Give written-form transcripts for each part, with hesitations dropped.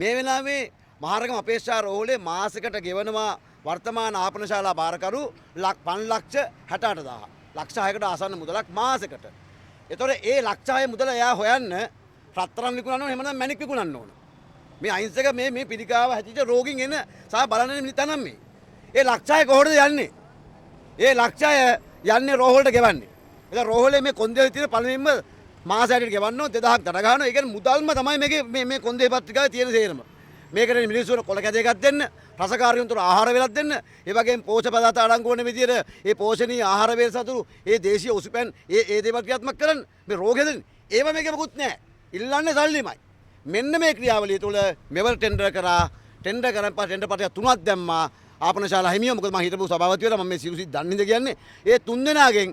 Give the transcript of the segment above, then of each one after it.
මේ වෙලාවේ මහරගම අපේක්ෂා රෝහලේ මාසයකට ගෙවනවා වර්තමාන ආපනශාලා බාරකරු 5,68,000. ලක්ෂ 6කට ආසන්න මුදලක් මාසෙකට. ඒතකොට ඒ ලක්ෂ 6 මුදල එයා හොයන්න රත්තරන් විකුණන්න ඕන එහෙම නැත්නම් මැණික් විකුණන්න ඕන. මේ අහිංසක මේ පිළිකාව හැදිච්ච රෝගින් එන සහ බලන්න තනම් මේ. ඒ ලක්ෂ 6 කොහොමද යන්නේ? ඒ ලක්ෂ 6 යන්නේ රෝහලට ගෙවන්නේ. ඒක රෝහලේ මේ කොන්දේ තියෙන පළවෙනිම මාසයට ගෙවන්න 2000ක් දඩ ගන්නවා. ඒ කියන්නේ මුදල්ම තමයි මේ කොන්දේ පත්‍රිකාවේ තියෙන සේරම. මේකට මිනිස්සුන්ට කොළ කැදයක්ක් දෙන්න, රසකාරියුන්ට ආහාර වේලක් දෙන්න, ඒ වගේම පෝෂක පදාර්ථ අඩංගු වන විදියට ඒ පෝෂණීය ආහාර වේල සතුරු, ඒ දේශීය උසුපැන්, ඒ දේවල් ක්‍රියාත්මක කරන්න මේ රෝග හැදෙන්නේ. ඒව මේකේ මොකුත් නැහැ. ඉල්ලන්නේ සල්ලිමයි. මෙන්න මේ ක්‍රියාවලිය තුළ මෙවර ටෙන්ඩර් කරා, ටෙන්ඩර් කරන් පස්සේ ටෙන්ඩර් පටිය 3ක් දැම්මා. ආපනශාලා හිමියෝ මොකද මම හිටපු සභාපති වෙලා මම මේ සිරුසි දන්නේ කියන්නේ. ඒ 3 දෙනාගෙන්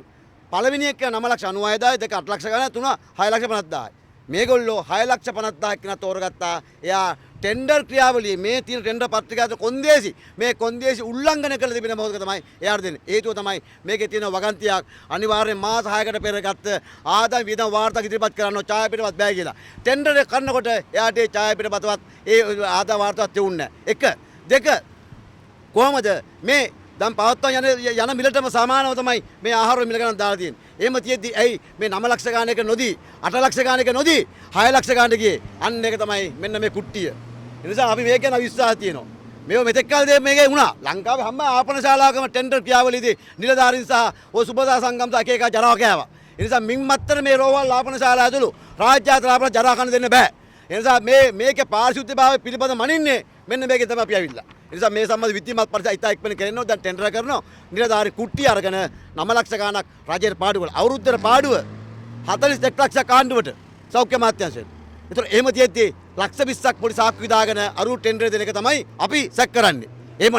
පළවෙනි එක 9,96,000 දෙක 8 ලක්ෂ ගණන් තුන 6,50,000. මේගොල්ලෝ 6,50,000 කෙනා තෝරගත්තා. එයා ටෙන්ඩර් ක්‍රියාවලියේ මේ තියෙන ටෙන්ඩර් පත්‍රිකාවේ කොන්දේසි මේ කොන්දේසි උල්ලංඝනය කළ තිබෙන මොහොතක තමයි එයාට දෙන්නේ. හේතුව තමයි මේකේ තියෙන වගන්තියක් අනිවාර්යෙන් මාස 6කට පෙර ගත්ත ආදාය වියදම් වාර්තා ඉදිරිපත් කරන්න ඡාය පිටපත් බෑ කියලා. ටෙන්ඩර් එක කරනකොට එයාට ඒ ඡාය පිටපතවත් ඒ ආදාය වාර්තාවත් තියුන්නේ නැහැ. එක දෙක කොහමද මේ දැන් පවත්වා යන මිලටම සමානව තමයි මේ ආහාර මිල ගණන් දාලා තියෙන්නේ. එහෙම තියෙද්දි ඇයි මේ 9 ලක්ෂ ගාන එක නොදී 8 ලක්ෂ ගාන එක නොදී 6 ලක්ෂ ගානට ගියේ? අන්න ඒක තමයි මෙන්න මේ කුට්ටිය. ඒ නිසා අපි මේක ගැන විශ්වාසය තියෙනවා. මේව මෙතෙක් කල් මේකේ වුණා. ලංකාවේ හැම ආපනශාලාවකම ටෙන්ඩර් ක්‍රියාවලියේදී නිලධාරීන් සහ ඔය සුබදා සංගම් සහ එක ජරාව කෑවා. ඒ නිසා මින් මත්තර මේ රෝහල් ආපනශාලා ඇතුළු රාජ්‍ය ආතර අපට ජරා කන්න දෙන්න බෑ. ඒ නිසා මේකේ පාරිශුද්ධභාවය පිළිබඳ මනින්නේ මෙන්න මේකේ තමයි අපි ඇවිල්ලා. ඒ නිසා මේ සම්බන්ධ විත්තිමත් පරිසර ඉතා ඉක්මන කරනවා. දැන් ටෙන්ඩර් කරනවා. නිලධාරී කුට්ටිය අරගෙන 9 ලක්ෂ ගාණක් රජයේ පාඩුව වල අවුරුද්දට පාඩුව 41 ලක්ෂයක් ආණ්ඩුවට සෞඛ්‍ය අමාත්‍යාංශයට. ඒතර එහෙම තියෙද්දි ලක්ෂ 20ක් පොඩි සාක්කු විදාගෙන අරු ටෙන්ඩර් දෙන එක තමයි අපි සැක කරන්නේ. එහෙම